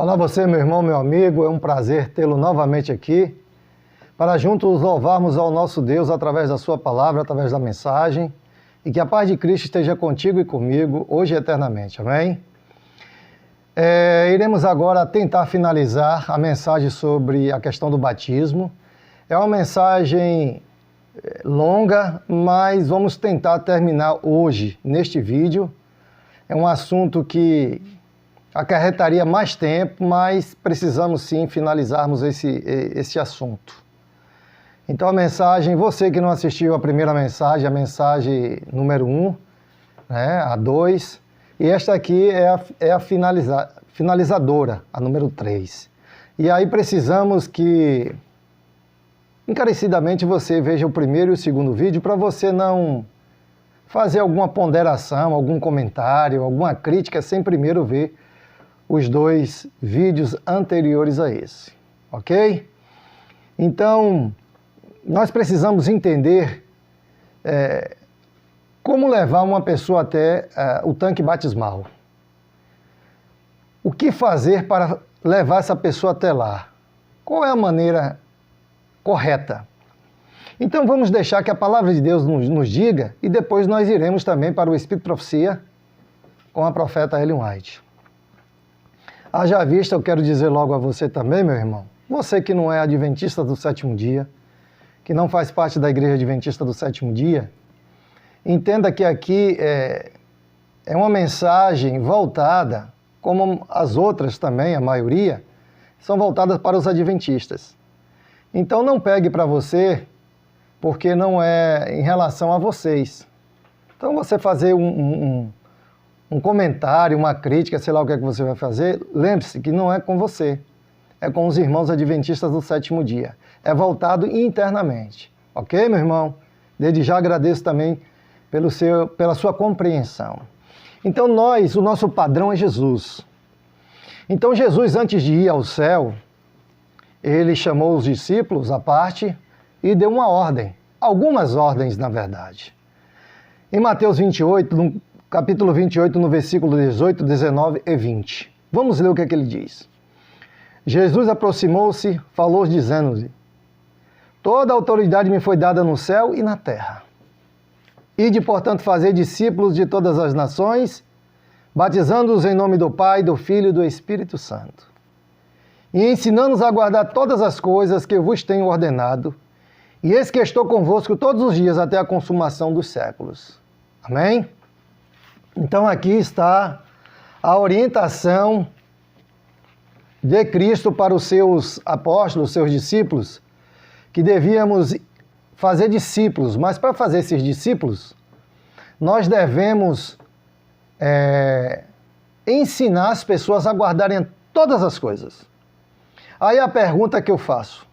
Olá você, meu irmão, meu amigo, é um prazer tê-lo novamente aqui para juntos louvarmos ao nosso Deus através da sua palavra, através da mensagem, e que a paz de Cristo esteja contigo e comigo, hoje e eternamente, amém? Iremos agora tentar finalizar a mensagem sobre a questão do batismo. É uma mensagem longa, mas vamos tentar terminar hoje, neste vídeo. É um assunto que acarretaria mais tempo, mas precisamos sim finalizarmos esse assunto. Então a mensagem, você que não assistiu a primeira mensagem, a mensagem número 1, né, a 2, e esta aqui é a finalizadora, a número 3. E aí precisamos que, encarecidamente, você veja o primeiro e o segundo vídeo para você não fazer alguma ponderação, algum comentário, alguma crítica, sem primeiro ver os dois vídeos anteriores a esse, ok? Então, nós precisamos entender como levar uma pessoa até o tanque batismal. O que fazer para levar essa pessoa até lá? Qual é a maneira correta? Então vamos deixar que a palavra de Deus nos diga e depois nós iremos também para o Espírito de Profecia com a profeta Ellen White. Haja vista, eu quero dizer logo a você também, meu irmão, você que não é adventista do sétimo dia, que não faz parte da Igreja Adventista do sétimo dia, entenda que aqui é uma mensagem voltada, como as outras também, a maioria, são voltadas para os adventistas. Então não pegue para você, porque não é em relação a vocês. Então você fazer um comentário, uma crítica, sei lá o que é que você vai fazer, lembre-se que não é com você, é com os irmãos adventistas do sétimo dia. É voltado internamente, ok, meu irmão? Desde já agradeço também pela sua compreensão. Então o nosso padrão é Jesus. Então Jesus, antes de ir ao céu, ele chamou os discípulos à parte e deu uma ordem, algumas ordens na verdade. Em Mateus 28, no capítulo 28, no versículo 18, 19 e 20. Vamos ler o que é que ele diz. Jesus aproximou-se, falou dizendo-lhe: toda a autoridade me foi dada no céu e na terra. Ide, portanto, fazer discípulos de todas as nações, batizando-os em nome do Pai, do Filho e do Espírito Santo, e ensinando-os a guardar todas as coisas que eu vos tenho ordenado, e eis que estou convosco todos os dias até a consumação dos séculos. Amém? Então aqui está a orientação de Cristo para os seus apóstolos, seus discípulos, que devíamos fazer discípulos, mas para fazer esses discípulos, nós devemos ensinar as pessoas a guardarem todas as coisas. Aí a pergunta que eu faço: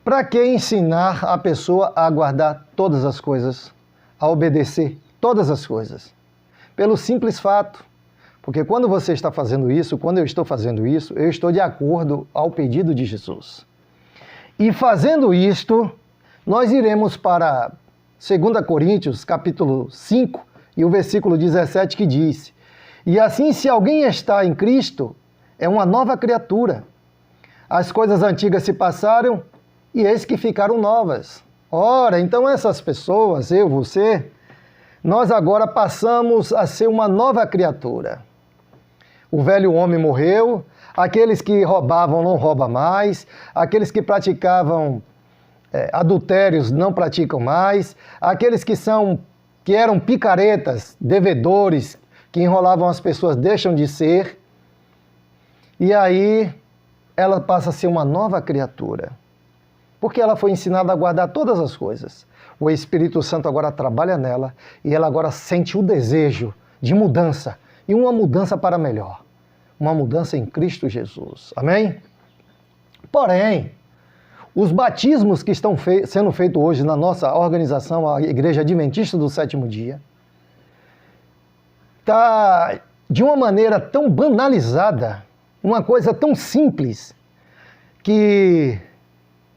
para que ensinar a pessoa a guardar todas as coisas, a obedecer todas as coisas? Pelo simples fato, porque quando você está fazendo isso, quando eu estou fazendo isso, eu estou de acordo ao pedido de Jesus. E fazendo isto, nós iremos para 2 Coríntios, capítulo 5, e o versículo 17, que diz: e assim, se alguém está em Cristo, é uma nova criatura. As coisas antigas se passaram, e eis que ficaram novas. Ora, então essas pessoas, eu, você, nós agora passamos a ser uma nova criatura. O velho homem morreu, aqueles que roubavam não roubam mais, aqueles que praticavam adultérios não praticam mais, aqueles que eram picaretas, devedores, que enrolavam as pessoas, deixam de ser, e aí ela passa a ser uma nova criatura, porque ela foi ensinada a guardar todas as coisas. O Espírito Santo agora trabalha nela e ela agora sente o desejo de mudança, e uma mudança para melhor, uma mudança em Cristo Jesus. Amém? Porém, os batismos que estão sendo feitos hoje na nossa organização, a Igreja Adventista do Sétimo Dia, está de uma maneira tão banalizada, uma coisa tão simples, que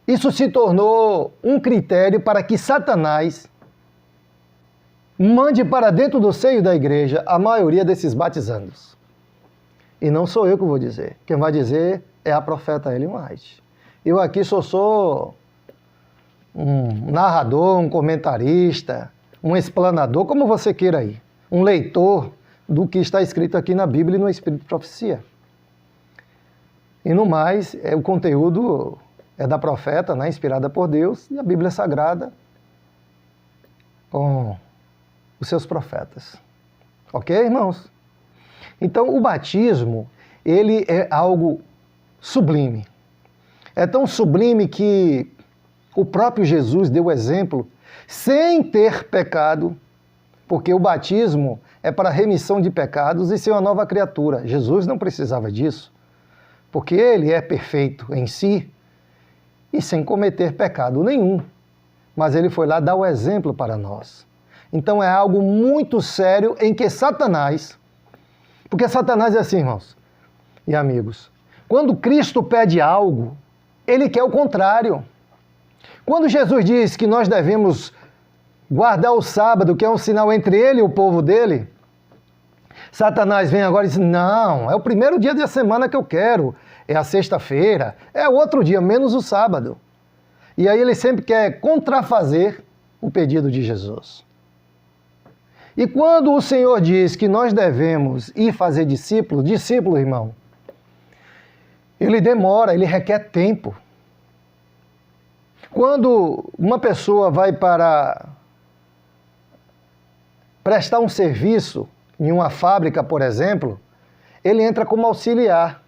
isso se tornou um critério para que Satanás mande para dentro do seio da igreja a maioria desses batizandos. E não sou eu que vou dizer. Quem vai dizer é a profeta Ellen White. Eu aqui só sou um narrador, um comentarista, um explanador, como você queira aí. Um leitor do que está escrito aqui na Bíblia e no Espírito de Profecia. E no mais, o conteúdo é da profeta, né, inspirada por Deus, e a Bíblia Sagrada com os seus profetas. Ok, irmãos? Então, o batismo, ele é algo sublime. É tão sublime que o próprio Jesus deu exemplo sem ter pecado, porque o batismo é para remissão de pecados e ser uma nova criatura. Jesus não precisava disso, porque ele é perfeito em si e sem cometer pecado nenhum. Mas ele foi lá dar o exemplo para nós. Então é algo muito sério em que Satanás, porque Satanás é assim, irmãos e amigos, quando Cristo pede algo, ele quer o contrário. Quando Jesus diz que nós devemos guardar o sábado, que é um sinal entre ele e o povo dele, Satanás vem agora e diz, não, é o primeiro dia da semana que eu quero, é a sexta-feira, é o outro dia, menos o sábado. E aí ele sempre quer contrafazer o pedido de Jesus. E quando o Senhor diz que nós devemos ir fazer discípulo, irmão, ele demora, ele requer tempo. Quando uma pessoa vai para prestar um serviço em uma fábrica, por exemplo, ele entra como auxiliar.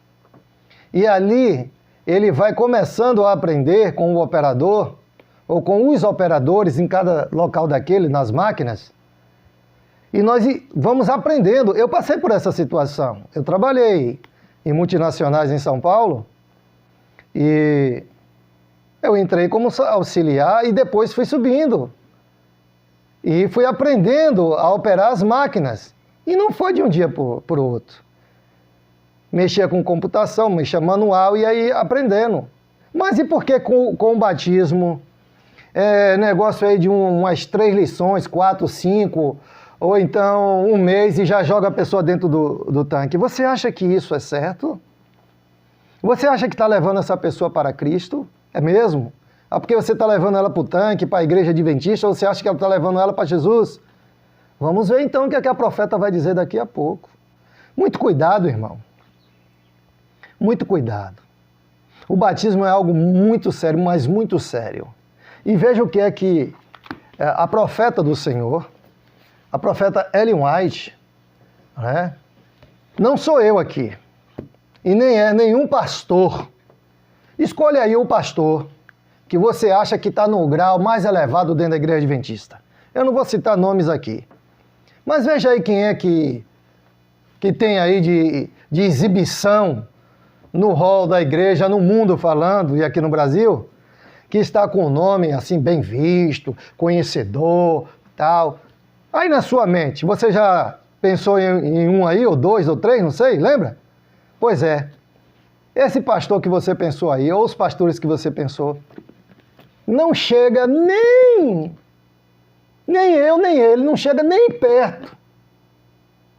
E ali ele vai começando a aprender com o operador, ou com os operadores em cada local daquele, nas máquinas, e nós vamos aprendendo. Eu passei por essa situação. Eu trabalhei em multinacionais em São Paulo, e eu entrei como auxiliar e depois fui subindo. E fui aprendendo a operar as máquinas. E não foi de um dia para o outro. Mexia com computação, mexia manual e aí aprendendo. Mas e por que com o batismo? Negócio aí de umas 3 lições, 4, 5, ou então um mês e já joga a pessoa dentro do tanque. Você acha que isso é certo? Você acha que está levando essa pessoa para Cristo? É mesmo? Porque você está levando ela para o tanque, para a igreja adventista, ou você acha que ela está levando ela para Jesus? Vamos ver então o que a profeta vai dizer daqui a pouco. Muito cuidado, irmão. Muito cuidado. O batismo é algo muito sério, mas muito sério. E veja o que é que a profeta do Senhor, a profeta Ellen White, né? Não sou eu aqui, e nem é nenhum pastor. Escolha aí o pastor que você acha que está no grau mais elevado dentro da igreja adventista. Eu não vou citar nomes aqui. Mas veja aí quem é que tem aí de exibição no hall da igreja, no mundo falando, e aqui no Brasil, que está com o nome assim bem visto, conhecedor, tal. Aí na sua mente, você já pensou em um aí, ou 2, ou 3, não sei, lembra? Pois é. Esse pastor que você pensou aí, ou os pastores que você pensou, não chega nem eu, nem ele, não chega nem perto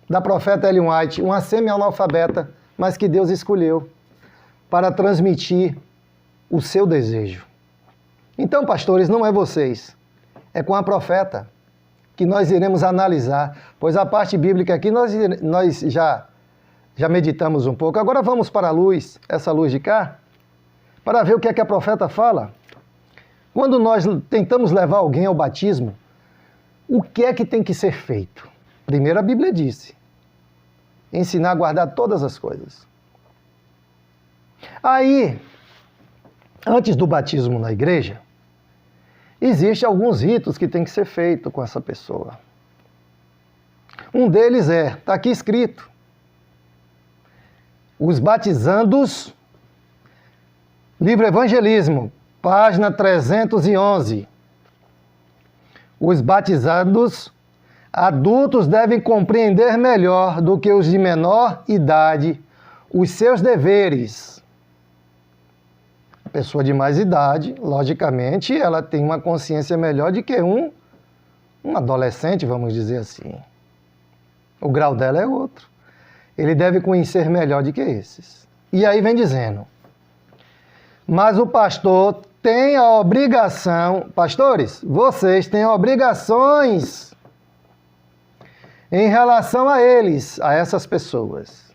da profeta Ellen White, uma semi-analfabeta, mas que Deus escolheu para transmitir o seu desejo. Então, pastores, não é vocês, é com a profeta que nós iremos analisar, pois a parte bíblica aqui nós já meditamos um pouco. Agora vamos para a luz, essa luz de cá, para ver o que é que a profeta fala. Quando nós tentamos levar alguém ao batismo, o que é que tem que ser feito? Primeiro a Bíblia disse, ensinar a guardar todas as coisas. Aí, antes do batismo na igreja, existem alguns ritos que tem que ser feito com essa pessoa. Um deles está aqui escrito, os batizandos, livro Evangelismo, página 311. Os batizados adultos devem compreender melhor do que os de menor idade os seus deveres. A pessoa de mais idade, logicamente, ela tem uma consciência melhor do que um adolescente, vamos dizer assim. O grau dela é outro. ele deve conhecer melhor do que esses. E aí vem dizendo, mas o pastor tem a obrigação, pastores, vocês têm obrigações em relação a eles, a essas pessoas.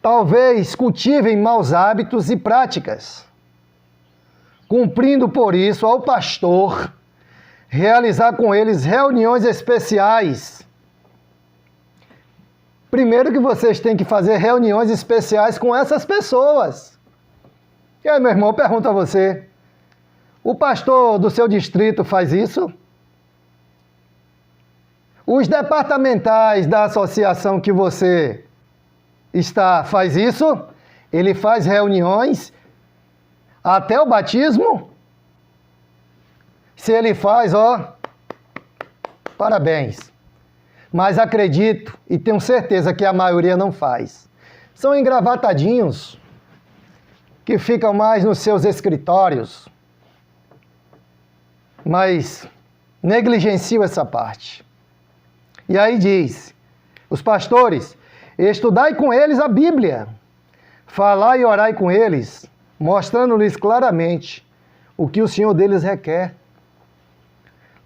Talvez cultivem maus hábitos e práticas, cumprindo por isso ao pastor realizar com eles reuniões especiais. Primeiro que vocês têm que fazer reuniões especiais com essas pessoas. E aí, meu irmão, eu pergunto a você, o pastor do seu distrito faz isso? Os departamentais da associação que você está faz isso? Ele faz reuniões até o batismo? Se ele faz, ó, parabéns. Mas acredito e tenho certeza que a maioria não faz. São engravatadinhos que ficam mais nos seus escritórios, mas negligenciam essa parte. E aí diz, os pastores, estudai com eles a Bíblia, falai e orai com eles, mostrando-lhes claramente o que o Senhor deles requer.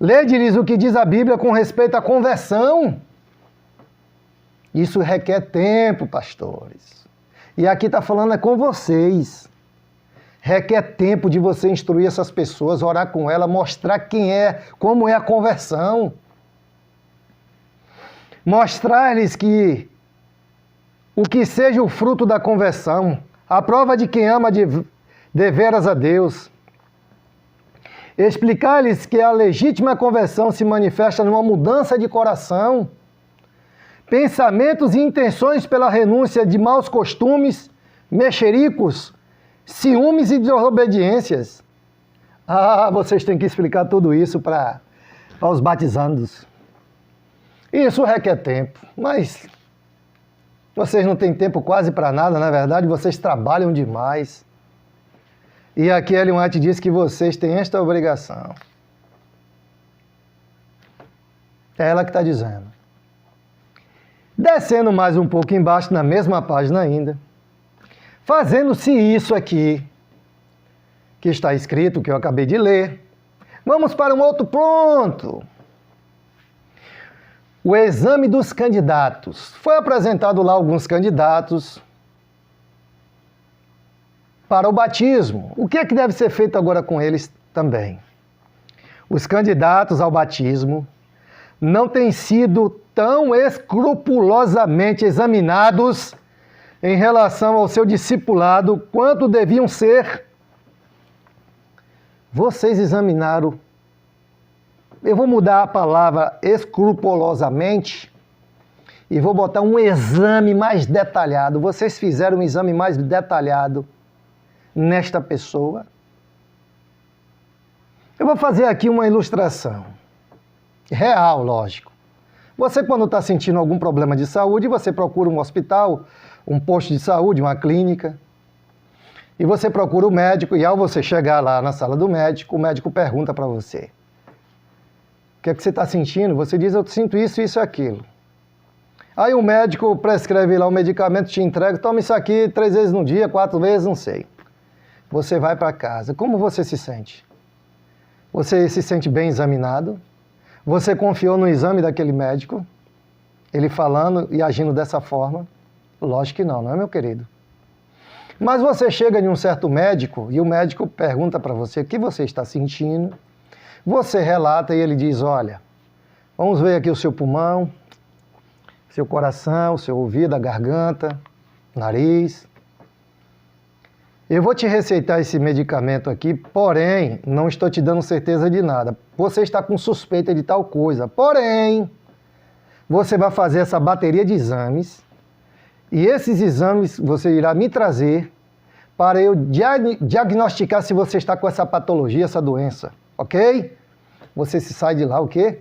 Lede-lhes o que diz a Bíblia com respeito à conversão. Isso requer tempo, pastores. E aqui está falando é com vocês. Requer tempo de você instruir essas pessoas, orar com elas, mostrar quem é, como é a conversão. Mostrar-lhes que o que seja o fruto da conversão, a prova de quem ama deveras a Deus. Explicar-lhes que a legítima conversão se manifesta numa mudança de coração, pensamentos e intenções pela renúncia de maus costumes, mexericos, ciúmes e desobediências. Ah, vocês têm que explicar tudo isso para os batizandos. Isso requer tempo, mas vocês não têm tempo quase para nada, na verdade, vocês trabalham demais. E aqui Ellen White diz que vocês têm esta obrigação. É ela que está dizendo. Descendo mais um pouco embaixo, na mesma página ainda, fazendo-se isso aqui, que está escrito, que eu acabei de ler, vamos para um outro ponto. O exame dos candidatos. Foi apresentado lá alguns candidatos para o batismo. O que é que deve ser feito agora com eles também? Os candidatos ao batismo não têm sido tão escrupulosamente examinados em relação ao seu discipulado quanto deviam ser. Vocês examinaram, eu vou mudar a palavra escrupulosamente e vou botar um exame mais detalhado. Vocês fizeram um exame mais detalhado nesta pessoa? Eu vou fazer aqui uma ilustração. Real, lógico. Você, quando está sentindo algum problema de saúde, você procura um hospital, um posto de saúde, uma clínica, e você procura o médico, e ao você chegar lá na sala do médico, o médico pergunta para você: o que é que você está sentindo? Você diz: eu sinto isso, isso e aquilo. Aí o médico prescreve lá o medicamento, te entrega: toma isso aqui 3 vezes no dia, 4 vezes, não sei. Você vai para casa. Como você se sente? Você se sente bem examinado? Você confiou no exame daquele médico? Ele falando e agindo dessa forma? Lógico que não, não é, meu querido? Mas você chega em um certo médico e o médico pergunta para você o que você está sentindo. Você relata e ele diz: olha, vamos ver aqui o seu pulmão, seu coração, seu ouvido, a garganta, nariz. Eu vou te receitar esse medicamento aqui, porém, não estou te dando certeza de nada. Você está com suspeita de tal coisa, porém, você vai fazer essa bateria de exames e esses exames você irá me trazer para eu diagnosticar se você está com essa patologia, essa doença, ok? Você se sai de lá o quê?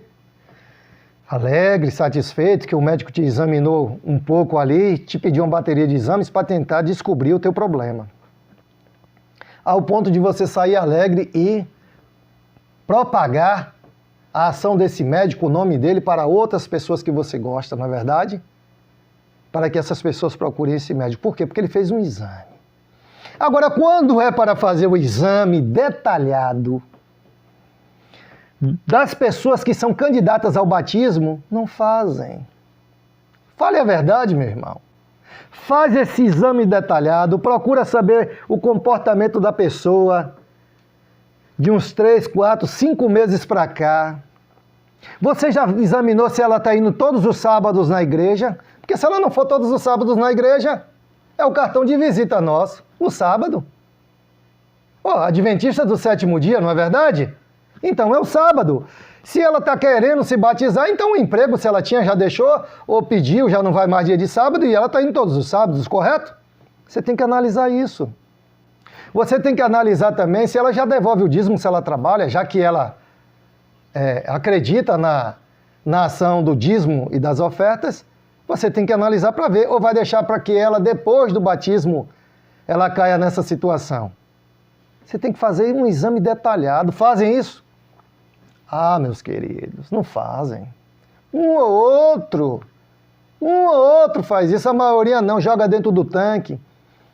Alegre, satisfeito, que o médico te examinou um pouco ali, te pediu uma bateria de exames para tentar descobrir o teu problema. Ao ponto de você sair alegre e propagar a ação desse médico, o nome dele, para outras pessoas que você gosta, não é verdade? Para que essas pessoas procurem esse médico. Por quê? Porque ele fez um exame. Agora, quando é para fazer o exame detalhado das pessoas que são candidatas ao batismo, não fazem. Fale a verdade, meu irmão. Faz esse exame detalhado, procura saber o comportamento da pessoa de uns 3, 4, 5 meses para cá. Você já examinou se ela está indo todos os sábados na igreja? Porque se ela não for todos os sábados na igreja, é o cartão de visita nosso, o sábado. Adventista do sétimo dia, não é verdade? Então é o sábado. Se ela está querendo se batizar, então o emprego, se ela tinha, já deixou, ou pediu, já não vai mais dia de sábado, e ela está indo todos os sábados, correto? Você tem que analisar isso. Você tem que analisar também se ela já devolve o dízimo, se ela trabalha, já que ela acredita na ação do dízimo e das ofertas, você tem que analisar para ver, ou vai deixar para que ela, depois do batismo, ela caia nessa situação. Você tem que fazer um exame detalhado. Fazem isso? Ah, meus queridos, não fazem. Um ou outro faz isso, a maioria não, joga dentro do tanque.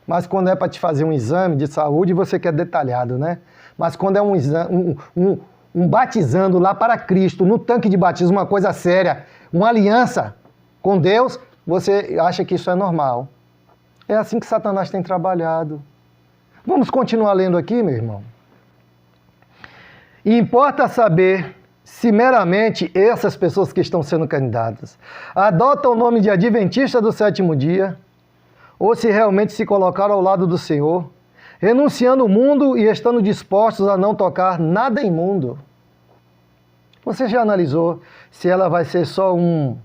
Mas quando é para te fazer um exame de saúde, você quer detalhado, né? Mas quando é um batizando lá para Cristo, no tanque de batismo, uma coisa séria, uma aliança com Deus, você acha que isso é normal. É assim que Satanás tem trabalhado. Vamos continuar lendo aqui, meu irmão? E importa saber se meramente essas pessoas que estão sendo candidatas adotam o nome de Adventista do sétimo dia, ou se realmente se colocaram ao lado do Senhor, renunciando o mundo e estando dispostos a não tocar nada imundo. Você já analisou se ela vai ser só um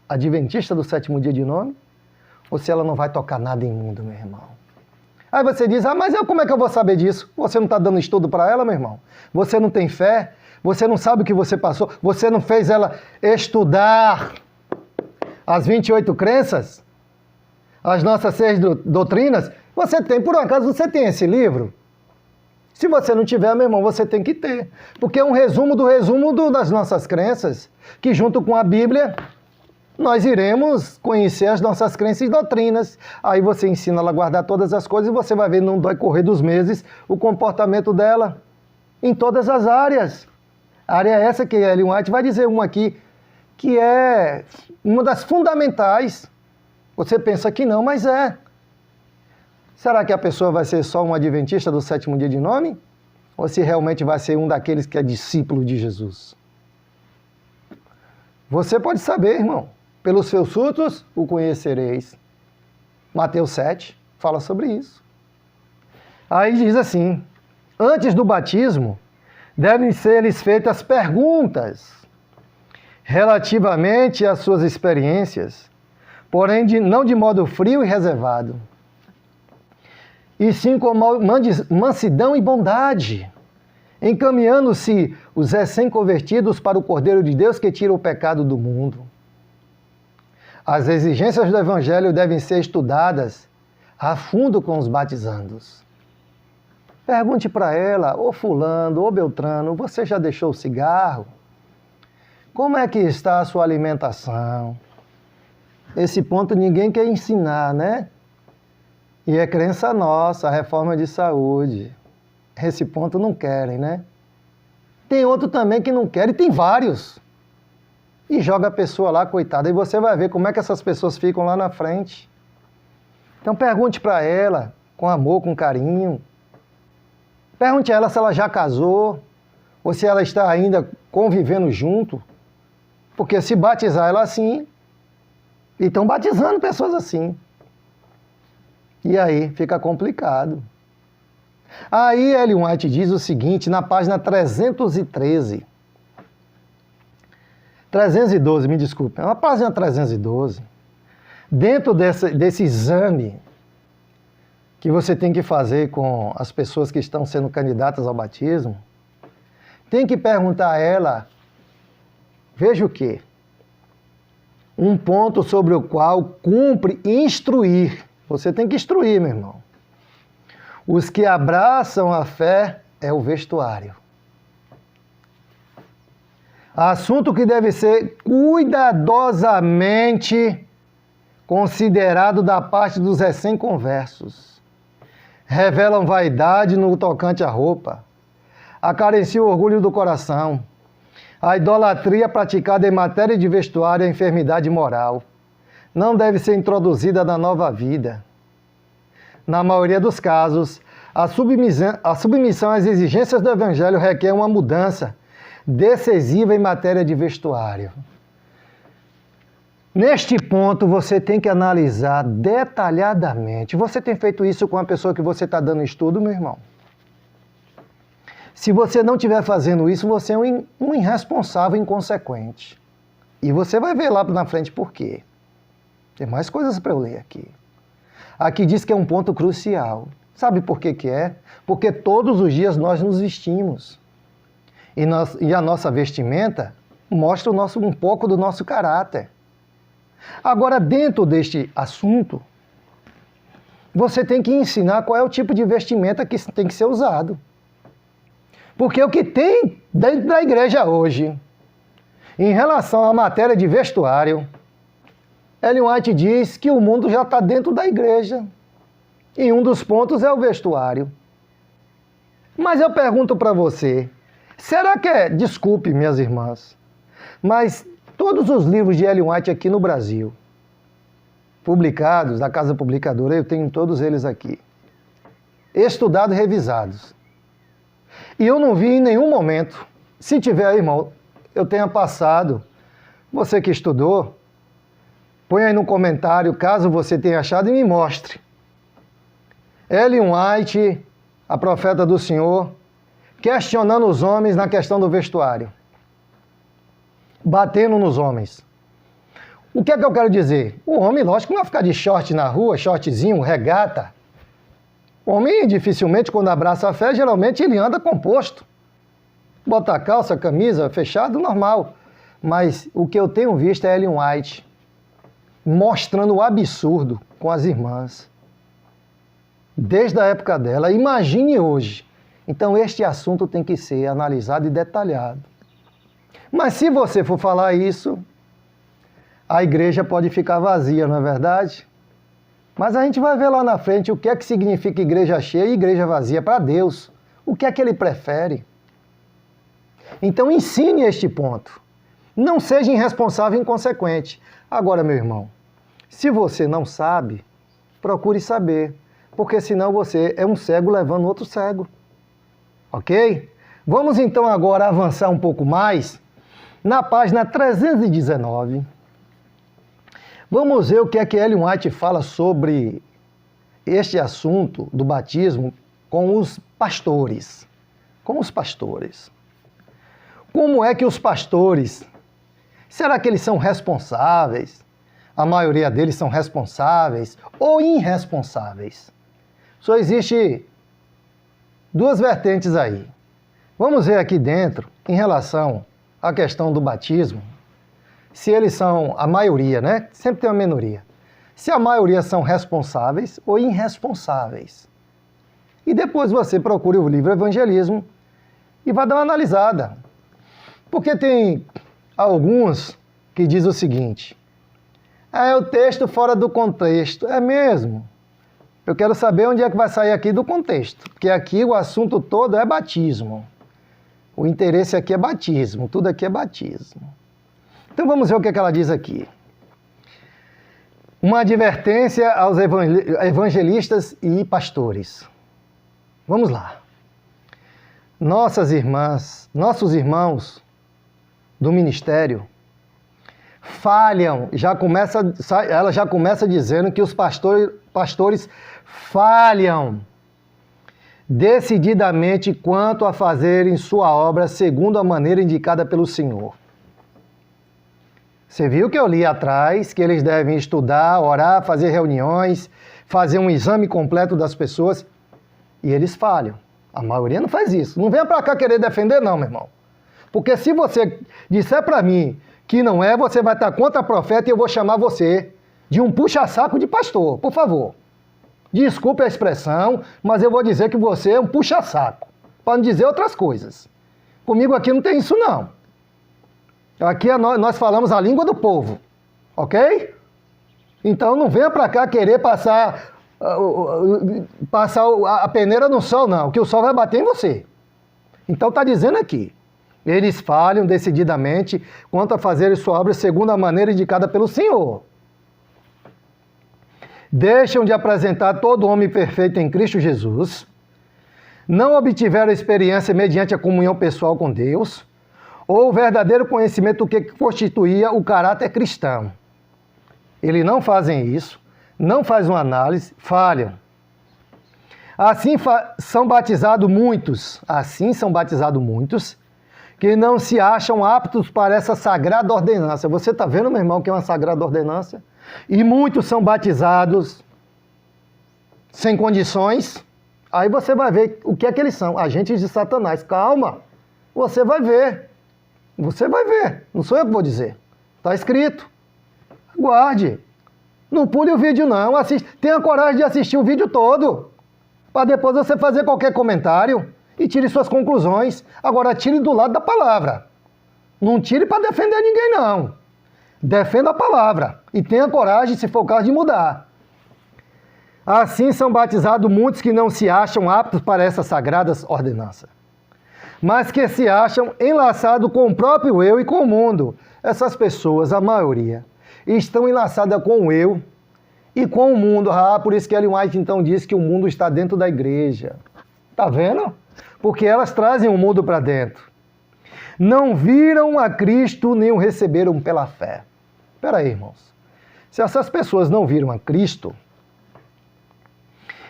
Adventista do sétimo dia de nome? Ou se ela não vai tocar nada imundo, meu irmão? Aí você diz, mas como é que eu vou saber disso? Você não está dando estudo para ela, meu irmão? Você não tem fé? Você não sabe o que você passou? Você não fez ela estudar as 28 crenças? As nossas 6 doutrinas? Você tem, por um acaso, você tem esse livro? Se você não tiver, meu irmão, você tem que ter. Porque é um resumo das nossas crenças, que junto com a Bíblia, nós iremos conhecer as nossas crenças e doutrinas. Aí você ensina ela a guardar todas as coisas e você vai ver no decorrer dos meses o comportamento dela em todas as áreas. A área é essa que a Ellen White vai dizer uma aqui, que é uma das fundamentais. Você pensa que não, mas é. Será que a pessoa vai ser só um adventista do sétimo dia de nome? Ou se realmente vai ser um daqueles que é discípulo de Jesus? Você pode saber, irmão. Pelos seus frutos o conhecereis. Mateus 7 fala sobre isso. Aí diz assim, antes do batismo, devem ser-lhes feitas perguntas relativamente às suas experiências, porém não de modo frio e reservado, e sim com mansidão e bondade, encaminhando-se os recém-convertidos para o Cordeiro de Deus que tira o pecado do mundo. As exigências do Evangelho devem ser estudadas a fundo com os batizandos. Pergunte para ela, ô fulano, ô Beltrano, você já deixou o cigarro? Como é que está a sua alimentação? Esse ponto ninguém quer ensinar, né? E é crença nossa, a reforma de saúde. Esse ponto não querem, né? Tem outro também que não quer, e tem vários. E joga a pessoa lá, coitada, e você vai ver como é que essas pessoas ficam lá na frente. Então pergunte para ela, com amor, com carinho. Pergunte a ela se ela já casou, ou se ela está ainda convivendo junto. Porque se batizar ela assim, e estão batizando pessoas assim. E aí fica complicado. Aí Ellen White diz o seguinte, na página 312, me desculpe, na página 312, dentro desse exame que você tem que fazer com as pessoas que estão sendo candidatas ao batismo, tem que perguntar a ela, veja o quê? Um ponto sobre o qual cumpre instruir. Você tem que instruir, meu irmão. Os que abraçam a fé é o vestuário. Assunto que deve ser cuidadosamente considerado da parte dos recém-conversos. Revelam vaidade no tocante à roupa, acariciam o orgulho do coração, a idolatria praticada em matéria de vestuário é enfermidade moral. Não deve ser introduzida na nova vida. Na maioria dos casos, a submissão às exigências do Evangelho requer uma mudança decisiva em matéria de vestuário. Neste ponto, você tem que analisar detalhadamente. Você tem feito isso com a pessoa que você está dando estudo, meu irmão? Se você não estiver fazendo isso, você é um irresponsável inconsequente. E você vai ver lá na frente por quê. Tem mais coisas para eu ler aqui. Aqui diz que é um ponto crucial. Sabe por que que é? Porque todos os dias nós nos vestimos. E a nossa vestimenta mostra um pouco do nosso caráter. Agora, dentro deste assunto, você tem que ensinar qual é o tipo de vestimenta que tem que ser usado. Porque o que tem dentro da igreja hoje, em relação à matéria de vestuário, Ellen White diz que o mundo já está dentro da igreja. E um dos pontos é o vestuário. Mas eu pergunto para você, será que desculpe, minhas irmãs, mas todos os livros de Ellen White aqui no Brasil, publicados da Casa Publicadora, eu tenho todos eles aqui, estudados e revisados. E eu não vi em nenhum momento, se tiver aí, irmão, eu tenha passado, você que estudou, põe aí no comentário, caso você tenha achado, e me mostre. Ellen White, a profeta do Senhor, questionando os homens na questão do vestuário. Batendo nos homens. O que é que eu quero dizer? O homem, lógico, não vai ficar de short na rua, shortzinho, regata. O homem, dificilmente, quando abraça a fé, geralmente ele anda composto. Bota a calça, camisa, fechado, normal. Mas o que eu tenho visto é Ellen White mostrando o absurdo com as irmãs. Desde a época dela, imagine hoje. Então este assunto tem que ser analisado e detalhado. Mas se você for falar isso, a igreja pode ficar vazia, não é verdade? Mas a gente vai ver lá na frente o que é que significa igreja cheia e igreja vazia para Deus. O que é que Ele prefere? Então ensine este ponto. Não seja irresponsável e inconsequente. Agora, meu irmão, se você não sabe, procure saber. Porque senão você é um cego levando outro cego. Ok? Vamos então agora avançar um pouco mais. Na página 319, vamos ver o que é que Ellen White fala sobre este assunto do batismo com os pastores. Com os pastores. Como é que os pastores, será que eles são responsáveis? A maioria deles são responsáveis ou irresponsáveis? Só existe duas vertentes aí. Vamos ver aqui dentro, em relação à questão do batismo, se eles são a maioria, né? Sempre tem uma minoria. Se a maioria são responsáveis ou irresponsáveis. E depois você procure o livro Evangelismo e vai dar uma analisada. Porque tem alguns que dizem o seguinte, é o texto fora do contexto. É mesmo? Eu quero saber onde é que vai sair aqui do contexto. Porque aqui o assunto todo é batismo. O interesse aqui é batismo. Tudo aqui é batismo. Então vamos ver o que é que ela diz aqui. Uma advertência aos evangelistas e pastores. Vamos lá. Nossas irmãs, nossos irmãos do ministério falham. Ela já começa dizendo que os pastores falham decididamente quanto a fazerem sua obra segundo a maneira indicada pelo Senhor. Você viu que eu li atrás que eles devem estudar, orar, fazer reuniões, fazer um exame completo das pessoas, e eles falham. A maioria não faz isso. Não venha para cá querer defender não, meu irmão. Porque se você disser para mim que não é, você vai estar contra a profeta e eu vou chamar você de um puxa-saco de pastor, por favor. Desculpe a expressão, mas eu vou dizer que você é um puxa-saco, para não dizer outras coisas. Comigo aqui não tem isso não. Aqui nós falamos a língua do povo, ok? Então não venha para cá querer passar a peneira no sol, não, que o sol vai bater em você. Então está dizendo aqui, eles falham decididamente quanto a fazer sua obra segundo a maneira indicada pelo Senhor. Deixam de apresentar todo homem perfeito em Cristo Jesus, não obtiveram experiência mediante a comunhão pessoal com Deus, ou o verdadeiro conhecimento do que constituía o caráter cristão. Eles não fazem isso, não fazem uma análise, falham. Assim são batizados muitos que não se acham aptos para essa sagrada ordenança. Você está vendo, meu irmão, que é uma sagrada ordenança? E muitos são batizados sem condições. Aí você vai ver o que é que eles são, agentes de Satanás. Calma, você vai ver. Você vai ver, não sou eu que vou dizer. Está escrito. Guarde. Não pule o vídeo não, tenha coragem de assistir o vídeo todo, para depois você fazer qualquer comentário e tire suas conclusões. Agora tire do lado da palavra. Não tire para defender ninguém não. Defenda a palavra e tenha coragem, se for o caso, de mudar. Assim são batizados muitos que não se acham aptos para essas sagradas ordenanças, mas que se acham enlaçados com o próprio eu e com o mundo. Essas pessoas, a maioria, estão enlaçadas com o eu e com o mundo. Por isso que Ellen White então diz que o mundo está dentro da igreja. Tá vendo? Porque elas trazem o mundo para dentro. Não viram a Cristo nem o receberam pela fé. Espera aí, irmãos. Se essas pessoas não viram a Cristo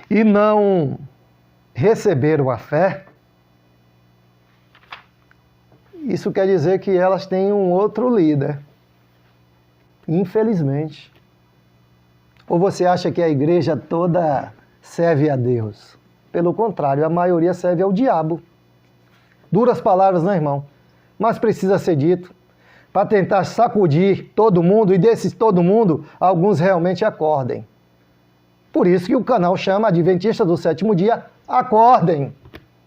e não receberam a fé, isso quer dizer que elas têm um outro líder. Infelizmente. Ou você acha que a igreja toda serve a Deus? Pelo contrário, a maioria serve ao diabo. Duras palavras, né, irmão? Mas precisa ser dito para tentar sacudir todo mundo, e desses todo mundo, alguns realmente acordem. Por isso que o canal chama Adventista do Sétimo Dia. Acordem!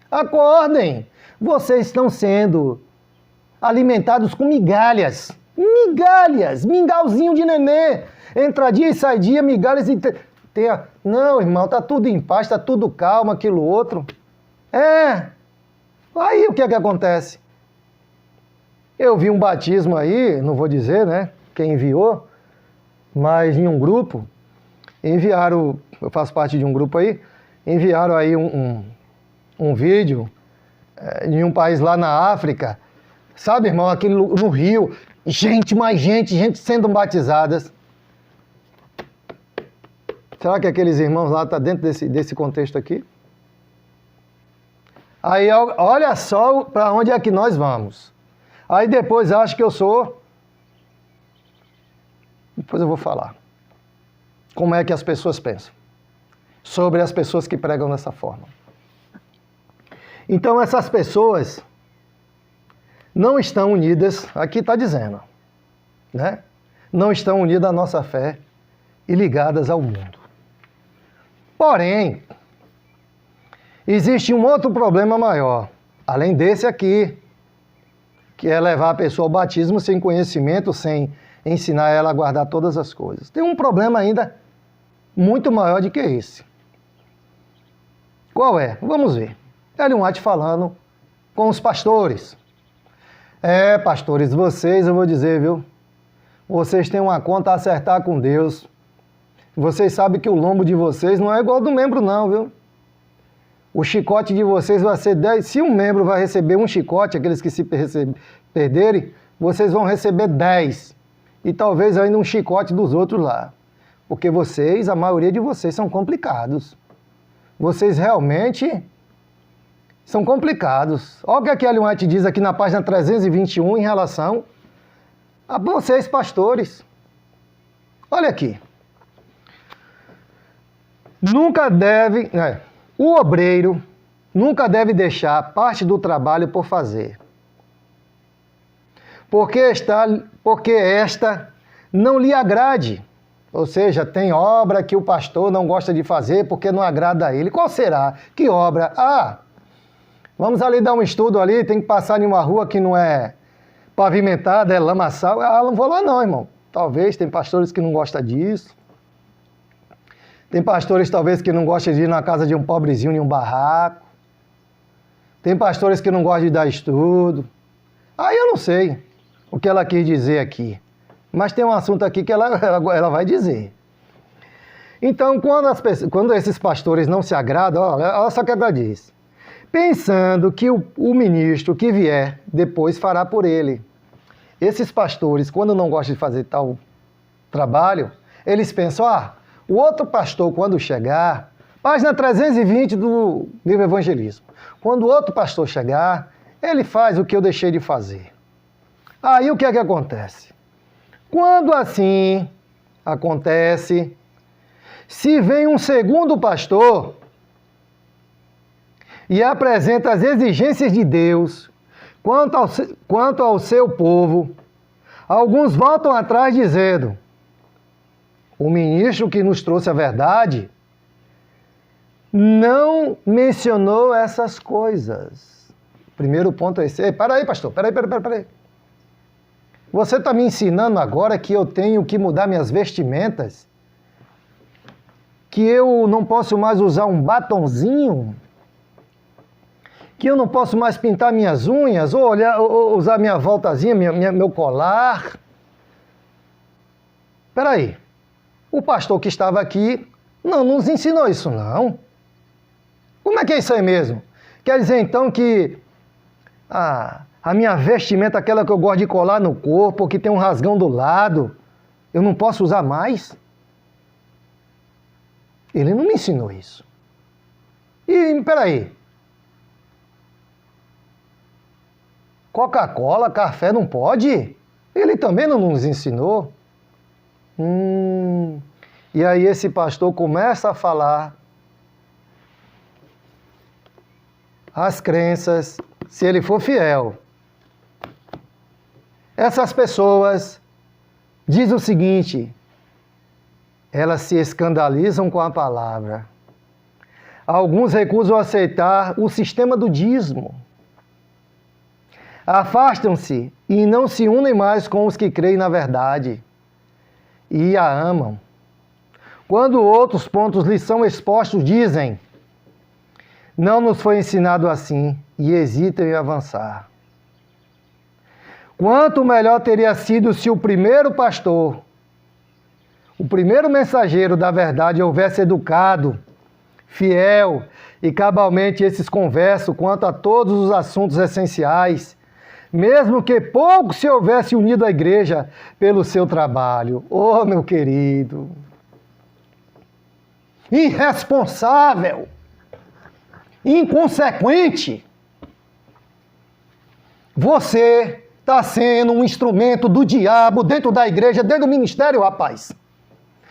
Acordem! Vocês estão sendo alimentados com migalhas. Migalhas! Mingauzinho de nenê. Entra dia e sai dia, migalhas e... Não, irmão, tá tudo em paz, tá tudo calmo, aquilo outro. Aí o que é que acontece? Eu vi um batismo aí, não vou dizer, né, quem enviou, mas em um grupo, enviaram, eu faço parte de um grupo aí, enviaram aí um vídeo de um país lá na África, sabe, irmão, aqui no Rio, gente sendo batizadas. Será que aqueles irmãos lá estão dentro desse contexto aqui? Aí, olha só para onde é que nós vamos. Aí depois acho que eu sou... Depois eu vou falar. Como é que as pessoas pensam sobre as pessoas que pregam dessa forma. Então essas pessoas não estão unidas, aqui está dizendo, né? Não estão unidas à nossa fé e ligadas ao mundo. Porém, existe um outro problema maior, além desse aqui, que é levar a pessoa ao batismo sem conhecimento, sem ensinar ela a guardar todas as coisas. Tem um problema ainda muito maior do que esse. Qual é? Vamos ver. Ellen White falando com os pastores. Pastores, vocês, eu vou dizer, viu? Vocês têm uma conta a acertar com Deus. Vocês sabem que o lombo de vocês não é igual ao do membro não, viu? O chicote de vocês vai ser 10. Se um membro vai receber um chicote, aqueles que se perderem, vocês vão receber 10. E talvez ainda um chicote dos outros lá. Porque vocês, a maioria de vocês, são complicados. Vocês realmente são complicados. Olha o que a Ellen White diz aqui na página 321 em relação a vocês, pastores. Olha aqui. O obreiro nunca deve deixar parte do trabalho por fazer, porque esta não lhe agrade. Ou seja, tem obra que o pastor não gosta de fazer porque não agrada a ele. Qual será? Que obra? Vamos ali dar um estudo ali, tem que passar em uma rua que não é pavimentada, é lamaçal. Ah, não vou lá não, irmão. Talvez, tem pastores que não gostam disso. Tem pastores, talvez, que não gostam de ir na casa de um pobrezinho em um barraco. Tem pastores que não gostam de dar estudo. Aí eu não sei o que ela quis dizer aqui. Mas tem um assunto aqui que ela vai dizer. Então, quando esses pastores não se agradam, olha só o que ela diz. Pensando que o ministro que vier depois fará por ele. Esses pastores, quando não gostam de fazer tal trabalho, eles pensam, o outro pastor, quando chegar, página 320 do livro Evangelismo, quando o outro pastor chegar, ele faz o que eu deixei de fazer. Aí o que é que acontece? Quando assim acontece, se vem um segundo pastor e apresenta as exigências de Deus quanto ao seu povo, alguns voltam atrás dizendo, o ministro que nos trouxe a verdade não mencionou essas coisas. Primeiro ponto é esse. Ei, para aí, pastor, para aí. Você está me ensinando agora que eu tenho que mudar minhas vestimentas? Que eu não posso mais usar um batonzinho? Que eu não posso mais pintar minhas unhas? Ou usar minha voltazinha, meu colar? Espera aí. O pastor que estava aqui não nos ensinou isso, não. Como é que é isso aí mesmo? Quer dizer, então, que a minha vestimenta, aquela que eu gosto de colar no corpo, que tem um rasgão do lado, eu não posso usar mais? Ele não me ensinou isso. E, peraí. Coca-Cola, café não pode? Ele também não nos ensinou. E aí esse pastor começa a falar as crenças, se ele for fiel. Essas pessoas, diz o seguinte, elas se escandalizam com a palavra. Alguns recusam aceitar o sistema do dízimo. Afastam-se e não se unem mais com os que creem na verdade e a amam. Quando outros pontos lhes são expostos, dizem, não nos foi ensinado assim, e hesitam em avançar. Quanto melhor teria sido se o primeiro pastor, o primeiro mensageiro da verdade houvesse educado, fiel e cabalmente esses conversam quanto a todos os assuntos essenciais, mesmo que pouco se houvesse unido à igreja pelo seu trabalho. Oh, meu querido! Irresponsável! Inconsequente! Você está sendo um instrumento do diabo dentro da igreja, dentro do ministério, rapaz.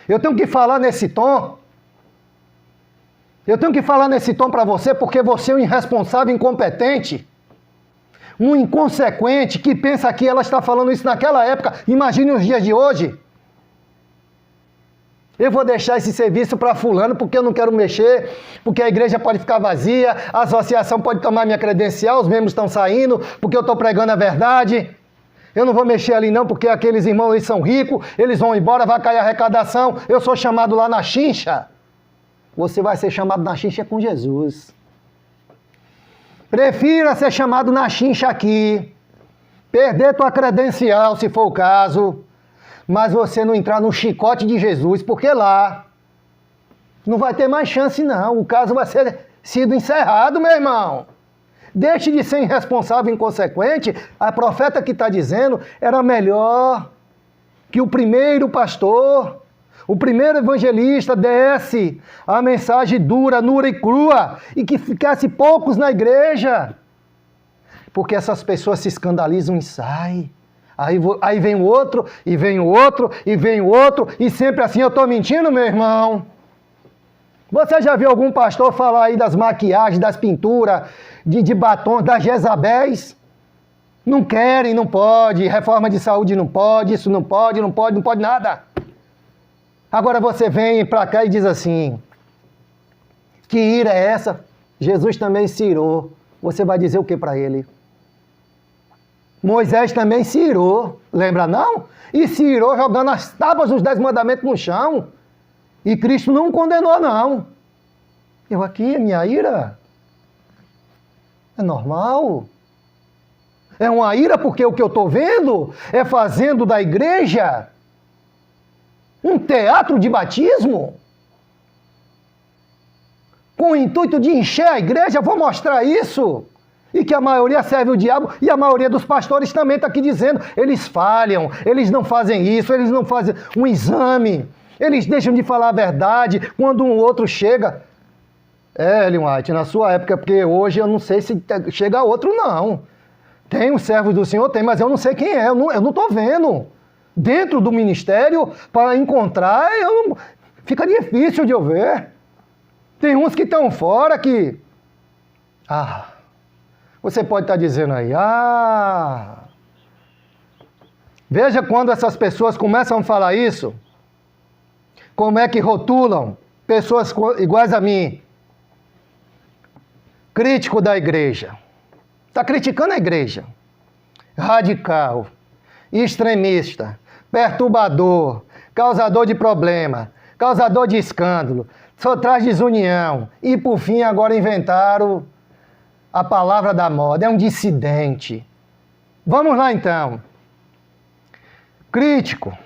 Eu tenho que falar nesse tom. Eu tenho que falar nesse tom para você porque você é um irresponsável, incompetente. Um inconsequente que pensa que ela está falando isso naquela época. Imagine os dias de hoje. Eu vou deixar esse serviço para fulano porque eu não quero mexer, porque a igreja pode ficar vazia, a associação pode tomar minha credencial, os membros estão saindo, porque eu estou pregando a verdade. Eu não vou mexer ali não, porque aqueles irmãos eles são ricos, eles vão embora, vai cair a arrecadação, eu sou chamado lá na chincha. Você vai ser chamado na chincha com Jesus. Prefira ser chamado na chincha aqui, perder tua credencial, se for o caso, mas você não entrar no chicote de Jesus, porque lá não vai ter mais chance não, o caso vai ser sido encerrado, meu irmão. Deixe de ser irresponsável e inconsequente. A profeta que está dizendo era melhor que o primeiro pastor, o primeiro evangelista desse a mensagem dura, nua e crua e que ficasse poucos na igreja. Porque essas pessoas se escandalizam e saem. Aí vem o outro, e vem o outro, e vem o outro, e sempre assim eu estou mentindo, meu irmão. Você já viu algum pastor falar aí das maquiagens, das pinturas, de batom, das Jezabéis? Não querem, não pode, reforma de saúde não pode, isso não pode nada. Agora você vem para cá e diz assim, que ira é essa? Jesus também se irou. Você vai dizer o que para ele? Moisés também se irou, lembra não? E se irou jogando as tábuas dos 10 mandamentos no chão. E Cristo não condenou, não. Eu aqui, minha ira, é normal. É uma ira porque o que eu estou vendo é fazendo da igreja um teatro de batismo. Com o intuito de encher a igreja, vou mostrar isso. E que a maioria serve o diabo, e a maioria dos pastores também está aqui dizendo, eles falham, eles não fazem isso, eles não fazem um exame, eles deixam de falar a verdade quando um outro chega. Ellen White, na sua época, porque hoje eu não sei se chega outro, não. Tem os servos do Senhor, tem, mas eu não sei quem é, eu não estou vendo. Dentro do ministério, para encontrar, fica difícil de eu ver. Tem uns que estão fora que... Você pode estar dizendo aí, veja quando essas pessoas começam a falar isso, como é que rotulam pessoas iguais a mim. Crítico da igreja. Está criticando a igreja. Radical, extremista, perturbador, causador de problema, causador de escândalo, só traz desunião. E por fim agora inventaram a palavra da moda, é um dissidente. Vamos lá então. Crítico,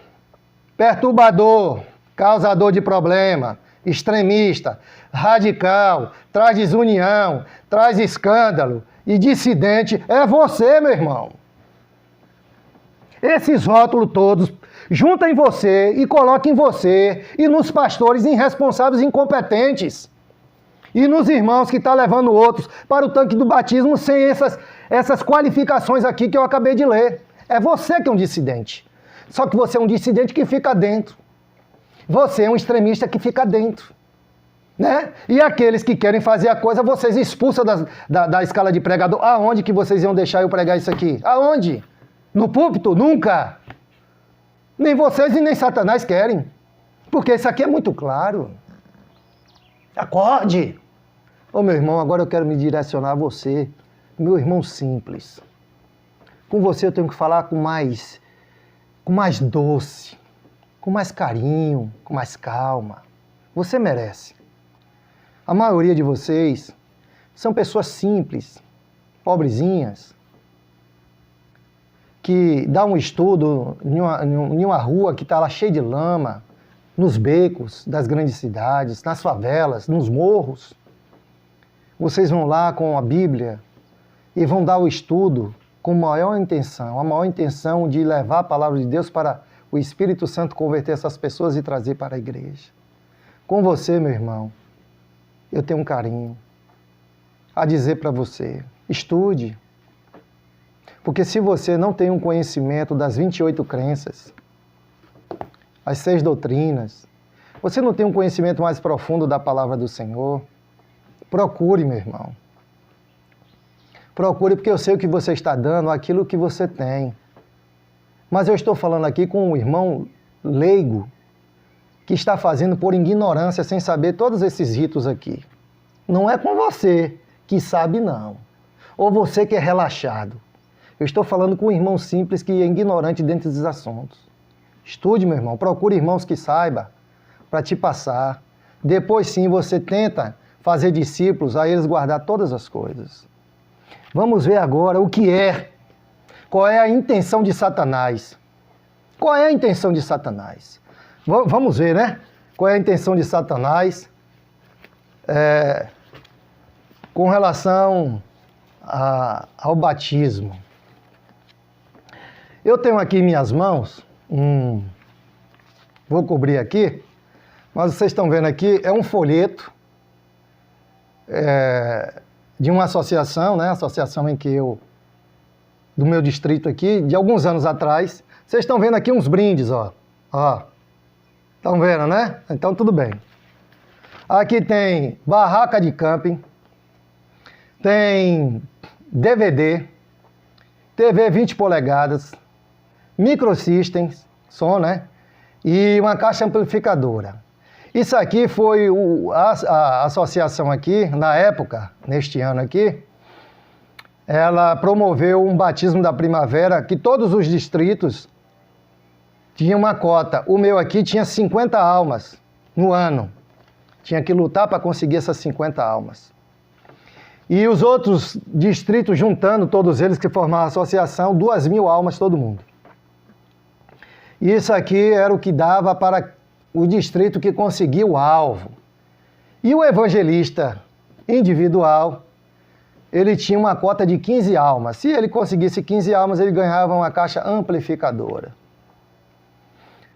perturbador, causador de problema, extremista, radical, traz desunião, traz escândalo e dissidente é você, meu irmão. Esses rótulos todos juntam em você e colocam em você e nos pastores irresponsáveis e incompetentes. E nos irmãos que estão levando outros para o tanque do batismo sem essas qualificações aqui que eu acabei de ler. É você que é um dissidente. Só que você é um dissidente que fica dentro. Você é um extremista que fica dentro. Né? E aqueles que querem fazer a coisa, vocês expulsam da escala de pregador. Aonde que vocês iam deixar eu pregar isso aqui? Aonde? No púlpito? Nunca. Nem vocês e nem Satanás querem. Porque isso aqui é muito claro. Acorde! Ô meu irmão, agora eu quero me direcionar a você, meu irmão simples. Com você eu tenho que falar com mais doce, com mais carinho, com mais calma. Você merece. A maioria de vocês são pessoas simples, pobrezinhas, que dá um estudo em uma rua que está lá cheia de lama, nos becos das grandes cidades, nas favelas, nos morros. Vocês vão lá com a Bíblia e vão dar o estudo com a maior intenção de levar a palavra de Deus para o Espírito Santo converter essas pessoas e trazer para a igreja. Com você, meu irmão, eu tenho um carinho a dizer para você, estude. Porque se você não tem um conhecimento das 28 crenças, as 6 doutrinas, você não tem um conhecimento mais profundo da palavra do Senhor, procure, meu irmão. Procure, porque eu sei o que você está dando, aquilo que você tem. Mas eu estou falando aqui com um irmão leigo, que está fazendo por ignorância, sem saber todos esses ritos aqui. Não é com você que sabe, não. Ou você que é relaxado. Eu estou falando com um irmão simples que é ignorante dentro desses assuntos. Estude, meu irmão, procure irmãos que saibam para te passar. Depois sim você tenta fazer discípulos, a eles guardar todas as coisas. Vamos ver agora o que é. Qual é a intenção de Satanás? Qual é a intenção de Satanás? Vamos ver, né? Qual é a intenção de Satanás com relação ao batismo. Eu tenho aqui em minhas mãos, vou cobrir aqui, mas vocês estão vendo aqui, é um folheto de uma associação, né? Associação em que do meu distrito aqui, de alguns anos atrás. Vocês estão vendo aqui uns brindes, ó. Estão vendo, né? Então tudo bem. Aqui tem barraca de camping, tem DVD, TV 20 polegadas, microsystems, som, né? E uma caixa amplificadora. Isso aqui foi a associação aqui, na época, neste ano aqui, ela promoveu um batismo da primavera que todos os distritos tinham uma cota. O meu aqui tinha 50 almas no ano. Tinha que lutar para conseguir essas 50 almas. E os outros distritos, juntando todos eles que formavam a associação, 2.000 almas todo mundo. Isso aqui era o que dava para o distrito que conseguia o alvo. E o evangelista individual, ele tinha uma cota de 15 almas. Se ele conseguisse 15 almas, ele ganhava uma caixa amplificadora.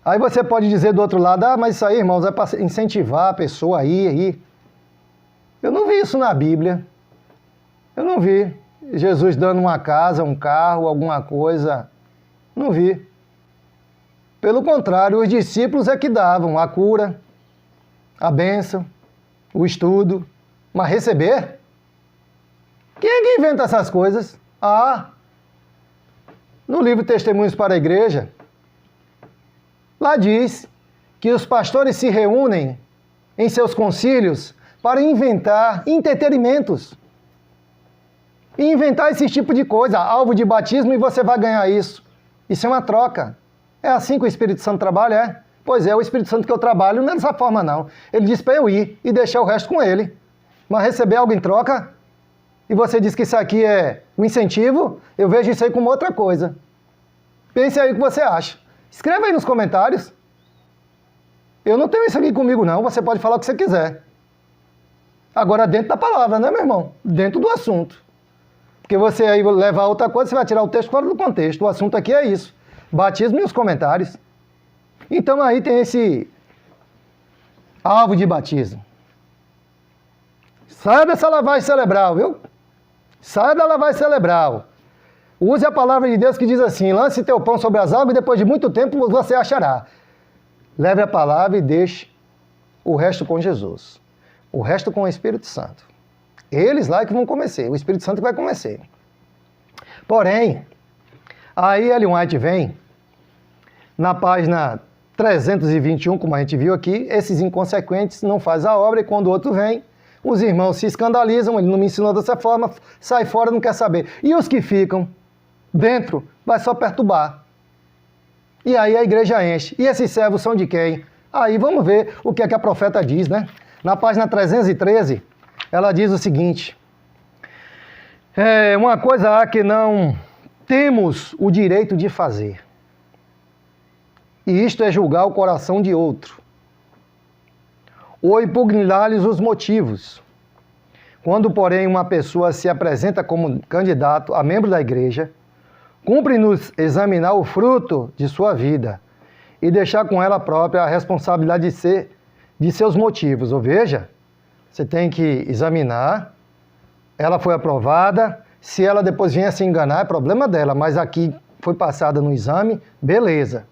Aí você pode dizer do outro lado, mas isso aí, irmãos, é para incentivar a pessoa a ir. Eu não vi isso na Bíblia. Eu não vi Jesus dando uma casa, um carro, alguma coisa. Não vi. Pelo contrário, os discípulos é que davam a cura, a bênção, o estudo. Mas receber? Quem é que inventa essas coisas? No livro Testemunhos para a Igreja, lá diz que os pastores se reúnem em seus concílios para inventar entretenimentos. E inventar esse tipo de coisa, alvo de batismo, e você vai ganhar isso. Isso é uma troca. É assim que o Espírito Santo trabalha, é? Pois é, o Espírito Santo que eu trabalho não é dessa forma, não. Ele diz para eu ir e deixar o resto com ele. Mas receber algo em troca, e você diz que isso aqui é um incentivo, eu vejo isso aí como outra coisa. Pense aí o que você acha. Escreva aí nos comentários. Eu não tenho isso aqui comigo, não. Você pode falar o que você quiser. Agora, dentro da palavra, né, meu irmão? Dentro do assunto. Porque você aí levar outra coisa, você vai tirar o texto fora do contexto. O assunto aqui é isso. Batismo e os comentários. Então aí tem esse alvo de batismo. Saia dessa lavagem cerebral, viu? Saia da lavagem cerebral. Use a palavra de Deus que diz assim, lance teu pão sobre as águas e depois de muito tempo você achará. Leve a palavra e deixe o resto com Jesus. O resto com o Espírito Santo. Eles lá que vão começar, o Espírito Santo vai começar. Porém, aí Ellen White vem, na página 321, como a gente viu aqui, esses inconsequentes não fazem a obra e quando o outro vem, os irmãos se escandalizam, ele não me ensinou dessa forma, sai fora, não quer saber. E os que ficam dentro, vai só perturbar. E aí a igreja enche. E esses servos são de quem? Aí vamos ver o que é que a profeta diz, né? Na página 313, ela diz o seguinte, uma coisa há que não temos o direito de fazer, e isto é julgar o coração de outro, ou impugnar-lhes os motivos. Quando, porém, uma pessoa se apresenta como candidato a membro da igreja, cumpre-nos examinar o fruto de sua vida e deixar com ela própria a responsabilidade de seus motivos. Ou veja, você tem que examinar, ela foi aprovada, se ela depois vier a se enganar, é problema dela, mas aqui foi passada no exame, beleza.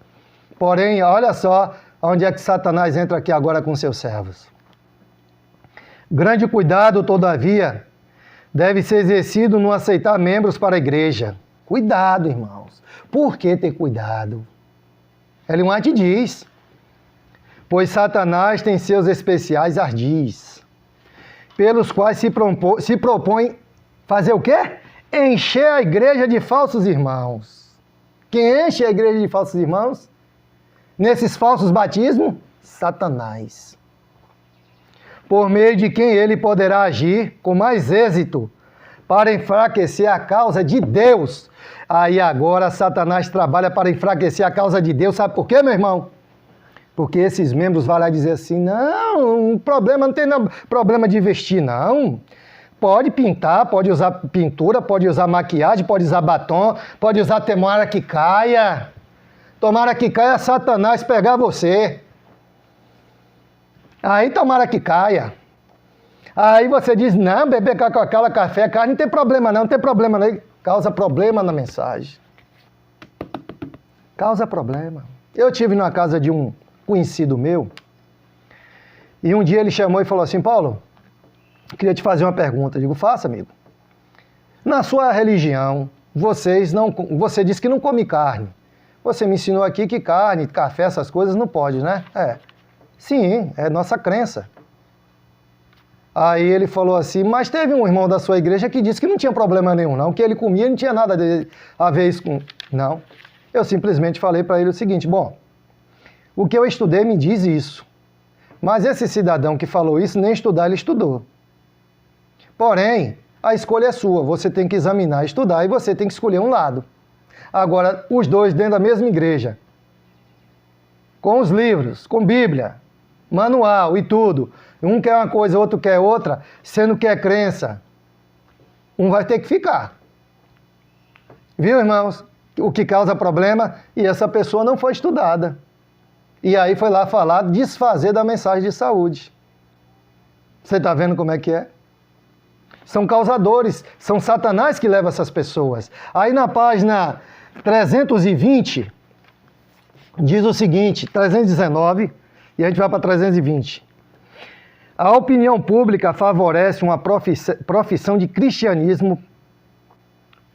Porém, olha só onde é que Satanás entra aqui agora com seus servos. Grande cuidado, todavia, deve ser exercido no aceitar membros para a igreja. Cuidado, irmãos. Por que ter cuidado? Ellen White diz, pois Satanás tem seus especiais ardis, pelos quais se propõe fazer o quê? Encher a igreja de falsos irmãos. Quem enche a igreja de falsos irmãos? Nesses falsos batismos? Satanás. Por meio de quem ele poderá agir com mais êxito para enfraquecer a causa de Deus. Aí agora Satanás trabalha para enfraquecer a causa de Deus. Sabe por quê, meu irmão? Porque esses membros vão lá dizer assim, não tem problema de vestir, não. Pode pintar, pode usar pintura, pode usar maquiagem, pode usar batom, pode usar tomara que caia. Tomara que caia Satanás pegar você. Aí tomara que caia. Aí você diz, não, beber Coca-Cola, café, carne, não tem problema não, Causa problema na mensagem. Causa problema. Eu estive na casa de um conhecido meu, e um dia ele chamou e falou assim, Paulo, queria te fazer uma pergunta. Eu digo, faça, amigo. Na sua religião, você diz que não come carne. Você me ensinou aqui que carne, café, essas coisas não pode, né? Sim, é nossa crença. Aí ele falou assim, mas teve um irmão da sua igreja que disse que não tinha problema nenhum, não, que ele comia não tinha nada a ver isso com... Não. Eu simplesmente falei para ele o seguinte, bom, o que eu estudei me diz isso, mas esse cidadão que falou isso, nem estudar ele estudou. Porém, a escolha é sua, você tem que examinar, estudar e você tem que escolher um lado. Agora, os dois dentro da mesma igreja, com os livros, com Bíblia, manual e tudo, um quer uma coisa, outro quer outra, sendo que é crença, um vai ter que ficar. Viu, irmãos? O que causa problema, e essa pessoa não foi estudada. E aí foi lá falar, desfazer da mensagem de saúde. Você está vendo como é que é? São causadores, são Satanás que leva essas pessoas. Aí na página 320, diz o seguinte, 319, e a gente vai para 320. A opinião pública favorece uma profissão de cristianismo,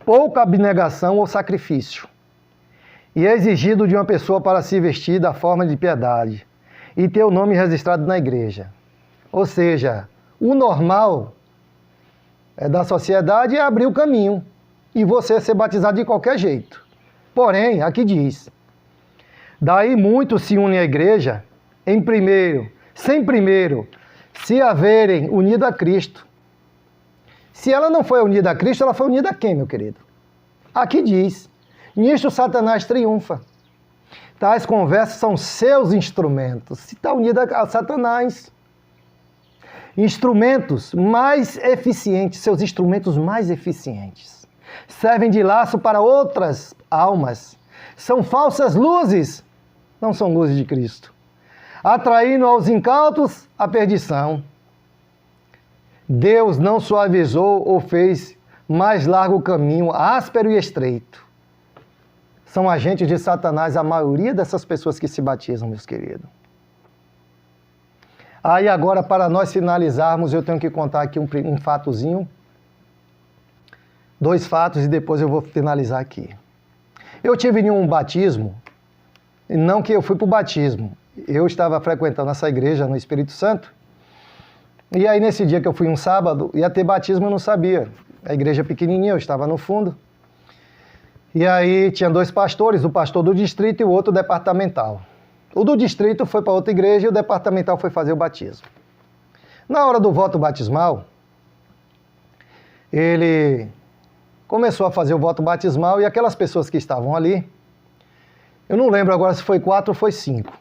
pouca abnegação ou sacrifício, e é exigido de uma pessoa para se vestir da forma de piedade e ter o nome registrado na igreja. Ou seja, o normal da sociedade é abrir o caminho e você ser batizado de qualquer jeito. Porém, aqui diz, daí muitos se unem à igreja sem primeiro se haverem unido a Cristo. Se ela não foi unida a Cristo, ela foi unida a quem, meu querido? Aqui diz, nisto Satanás triunfa. Tais conversas são seus instrumentos. Se está unida a Satanás, instrumentos mais eficientes, seus instrumentos mais eficientes, servem de laço para outras almas. São falsas luzes, não são luzes de Cristo, atraindo aos incautos a perdição. Deus não suavizou ou fez mais largo o caminho, áspero e estreito. São agentes de Satanás a maioria dessas pessoas que se batizam, meus queridos. Aí agora, para nós finalizarmos, eu tenho que contar aqui um fatozinho, 2 fatos, e depois eu vou finalizar aqui. Eu tive em um batismo, não que eu fui para o batismo, eu estava frequentando essa igreja no Espírito Santo, e aí nesse dia que eu fui um sábado, ia ter batismo, eu não sabia. A igreja pequenininha, eu estava no fundo. E aí tinha 2 pastores, o pastor do distrito e o outro departamental. O do distrito foi para outra igreja e o departamental foi fazer o batismo. Na hora do voto batismal, ele começou a fazer o voto batismal e aquelas pessoas que estavam ali, eu não lembro agora se foi 4 ou foi 5.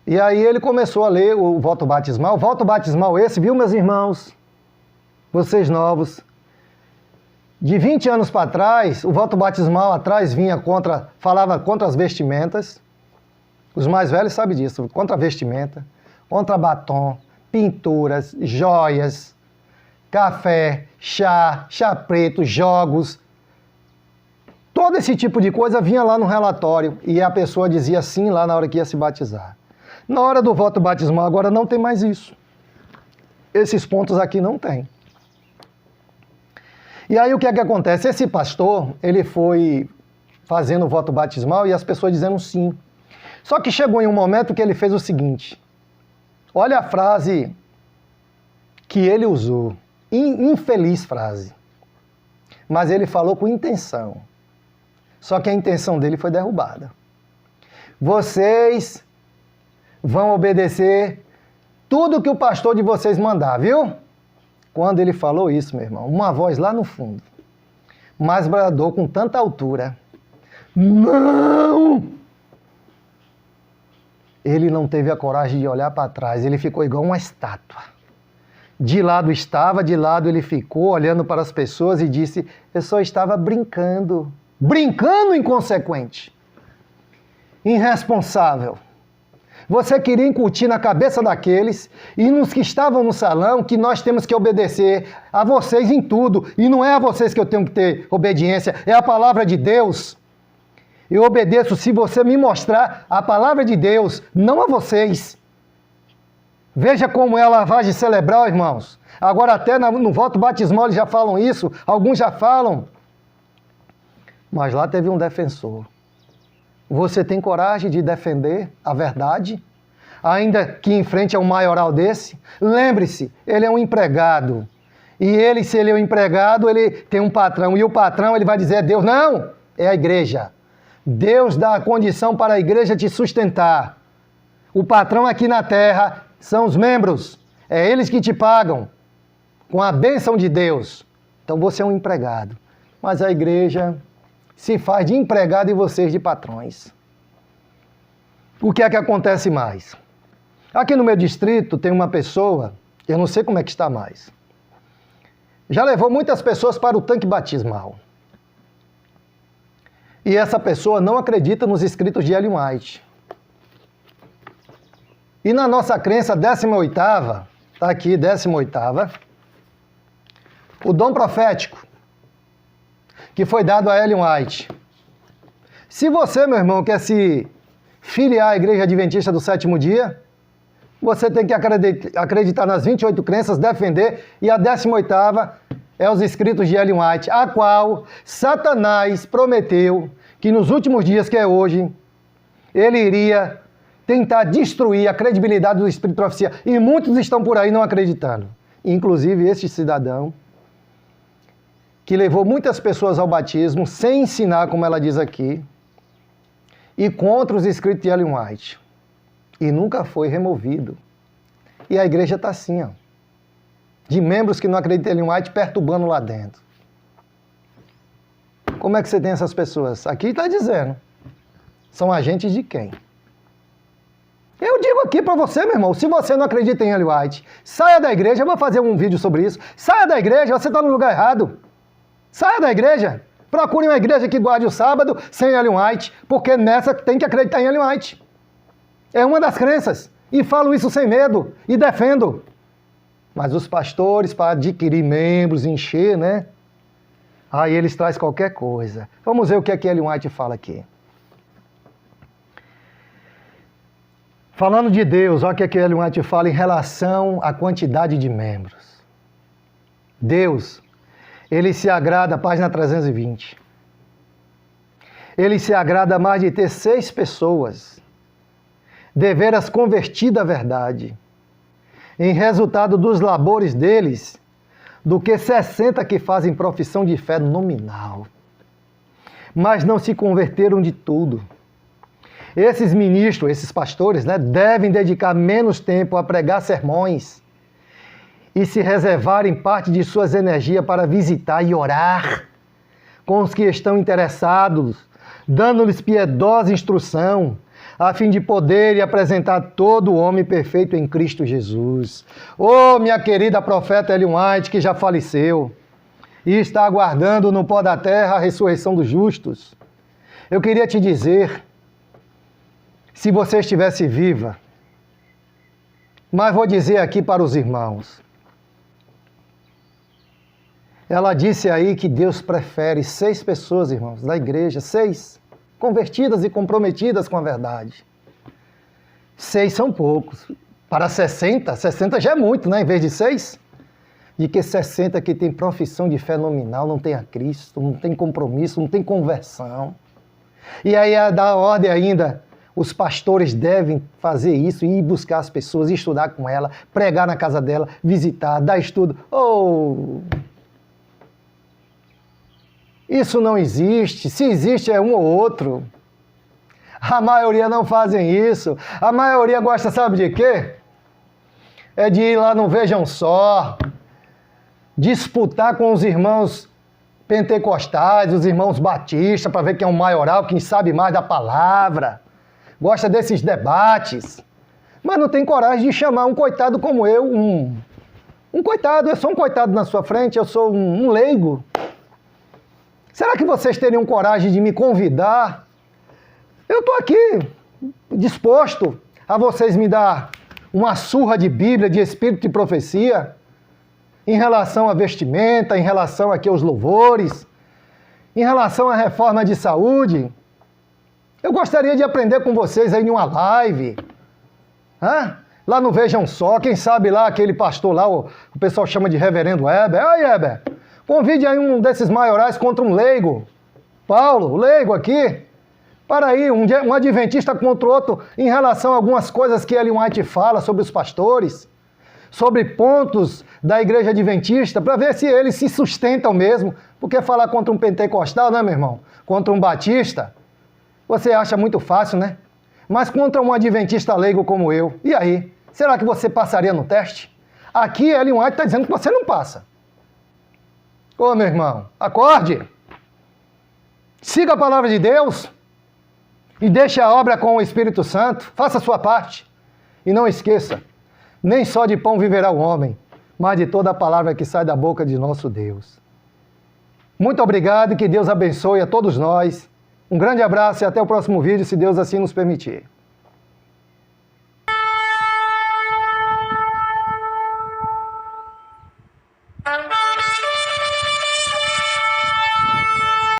E aí ele começou a ler o voto batismal. Voto batismal esse, viu, meus irmãos? Vocês novos. De 20 anos para trás, o voto batismal atrás falava contra as vestimentas. Os mais velhos sabem disso. Contra a vestimenta, contra batom, pinturas, joias, café, chá preto, jogos. Todo esse tipo de coisa vinha lá no relatório e a pessoa dizia sim lá na hora que ia se batizar. Na hora do voto batismal, agora não tem mais isso. Esses pontos aqui não tem. E aí o que é que acontece? Esse pastor, ele foi fazendo o voto batismal e as pessoas dizendo sim. Só que chegou em um momento que ele fez o seguinte. Olha a frase que ele usou. Infeliz frase. Mas ele falou com intenção. Só que a intenção dele foi derrubada. Vocês vão obedecer tudo que o pastor de vocês mandar, viu? Quando ele falou isso, meu irmão, uma voz lá no fundo, mas bradou com tanta altura, não! Ele não teve a coragem de olhar para trás, ele ficou igual uma estátua. De lado estava, de lado ele ficou, olhando para as pessoas e disse, eu só estava brincando. Brincando, inconsequente. Irresponsável. Você queria incutir na cabeça daqueles e nos que estavam no salão que nós temos que obedecer a vocês em tudo. E não é a vocês que eu tenho que ter obediência, é a palavra de Deus. Eu obedeço se você me mostrar a palavra de Deus, não a vocês. Veja como é a lavagem cerebral, irmãos. Agora até no voto batismal eles já falam isso, alguns já falam. Mas lá teve um defensor. Você tem coragem de defender a verdade? ainda que enfrente a um maioral desse? Lembre-se, ele é um empregado. E ele, se ele é um empregado, ele tem um patrão. E o patrão, ele vai dizer a Deus, não, é a igreja. Deus dá a condição para a igreja te sustentar. O patrão aqui na terra são os membros. É eles que te pagam com a bênção de Deus. Então você é um empregado. Mas a igreja se faz de empregado e vocês de patrões. O que é que acontece mais? Aqui no meu distrito tem uma pessoa, eu não sei como é que está mais, já levou muitas pessoas para o tanque batismal. E essa pessoa não acredita nos escritos de Ellen White. E na nossa crença 18ª, está aqui 18ª, o dom profético, que foi dado a Ellen White. Se você, meu irmão, quer se filiar à Igreja Adventista do Sétimo Dia, você tem que acreditar nas 28 crenças, defender, e a 18ª é os escritos de Ellen White, a qual Satanás prometeu que nos últimos dias, que é hoje, ele iria tentar destruir a credibilidade do Espírito de Profecia. E muitos estão por aí não acreditando. Inclusive este cidadão, que levou muitas pessoas ao batismo, sem ensinar, como ela diz aqui, e contra os escritos de Ellen White. E nunca foi removido. E a igreja está assim, ó, de membros que não acreditam em Ellen White perturbando lá dentro. Como é que você tem essas pessoas? Aqui está dizendo. São agentes de quem? Eu digo aqui para você, meu irmão, se você não acredita em Ellen White, saia da igreja, eu vou fazer um vídeo sobre isso. Saia da igreja, você está no lugar errado. Saia da igreja. Procure uma igreja que guarde o sábado sem Ellen White, porque nessa tem que acreditar em Ellen White. É uma das crenças. E falo isso sem medo. E defendo. Mas os pastores, para adquirir membros, encher, né? Aí eles trazem qualquer coisa. Vamos ver o que é que Ellen White fala aqui. Falando de Deus, olha o que é que Ellen White fala em relação à quantidade de membros. Deus, ele se agrada, página 320. Ele se agrada mais de ter 6 pessoas, deveras convertidas à verdade, em resultado dos labores deles, do que 60 que fazem profissão de fé nominal, mas não se converteram de tudo. Esses ministros, esses pastores, né, devem dedicar menos tempo a pregar sermões e se reservarem parte de suas energias para visitar e orar com os que estão interessados, dando-lhes piedosa instrução, a fim de poderem apresentar todo o homem perfeito em Cristo Jesus. Oh, minha querida profeta Ellen White, que já faleceu e está aguardando no pó da terra a ressurreição dos justos. Eu queria te dizer, se você estivesse viva, mas vou dizer aqui para os irmãos, ela disse aí que Deus prefere 6 pessoas, irmãos, da igreja, 6, convertidas e comprometidas com a verdade. 6 são poucos. Para 60 já é muito, né? Em vez de 6. De que 60 que tem profissão de fé nominal, não tem a Cristo, não tem compromisso, não tem conversão. E aí dá ordem ainda, os pastores devem fazer isso, ir buscar as pessoas, estudar com ela, pregar na casa dela, visitar, dar estudo. Oh! Isso não existe. Se existe, é um ou outro. A maioria não fazem isso. A maioria gosta, sabe de quê? É de ir lá no Vejam Só, disputar com os irmãos pentecostais, os irmãos batistas, para ver quem é o maioral, quem sabe mais da palavra. Gosta desses debates. Mas não tem coragem de chamar um coitado como eu, um coitado. Eu sou um coitado na sua frente, eu sou um leigo. Será que vocês teriam coragem de me convidar? Eu estou aqui, disposto a vocês me dar uma surra de Bíblia, de espírito de profecia, em relação à vestimenta, em relação aqui aos louvores, em relação à reforma de saúde. Eu gostaria de aprender com vocês aí em uma live. Lá no Vejam Só, quem sabe lá aquele pastor lá, o pessoal chama de Reverendo Heber. Ai, Heber, convide aí um desses maiorais contra um leigo. Paulo, o leigo aqui. Para aí, um adventista contra o outro em relação a algumas coisas que Ellen White fala sobre os pastores, sobre pontos da igreja adventista, para ver se eles se sustentam mesmo. Porque falar contra um pentecostal, né, meu irmão? Contra um batista, você acha muito fácil, né? Mas contra um adventista leigo como eu, e aí? Será que você passaria no teste? Aqui Ellen White está dizendo que você não passa. Ô, meu irmão, acorde! Siga a palavra de Deus e deixe a obra com o Espírito Santo. Faça a sua parte. E não esqueça, nem só de pão viverá o homem, mas de toda a palavra que sai da boca de nosso Deus. Muito obrigado e que Deus abençoe a todos nós. Um grande abraço e até o próximo vídeo, se Deus assim nos permitir.